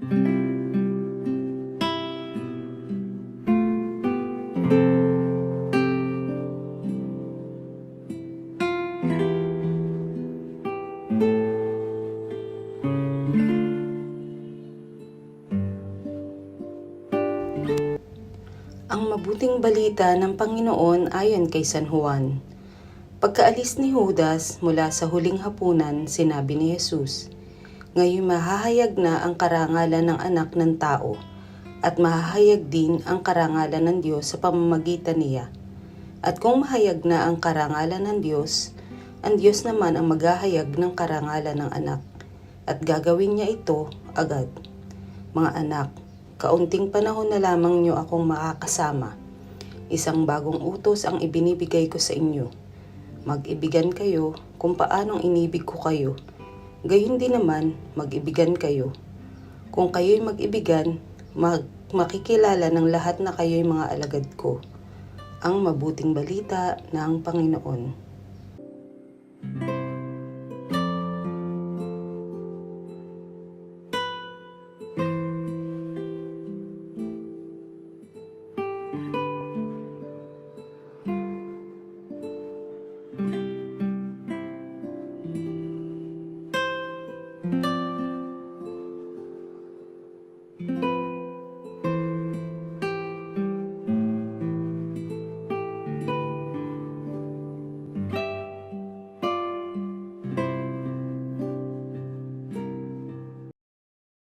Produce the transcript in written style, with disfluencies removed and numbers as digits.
Ang mabuting balita ng Panginoon ayon kay San Juan. Pagkaalis ni Judas mula sa huling hapunan, sinabi ni Jesus, "Ngayon mahahayag na ang karangalan ng anak ng tao, at mahahayag din ang karangalan ng Diyos sa pamamagitan niya. At kung mahayag na ang karangalan ng Diyos, ang Diyos naman ang maghahayag ng karangalan ng anak, at gagawin niya ito agad. Mga anak, kaunting panahon na lamang niyo akong makakasama. Isang bagong utos ang ibinibigay ko sa inyo. Mag-ibigan kayo kung paanong inibig ko kayo. Gayon din naman, mag-ibigan kayo. Kung kayo'y mag-ibigan, makikilala ng lahat na kayo'y mga alagad ko." Ang mabuting balita ng Panginoon.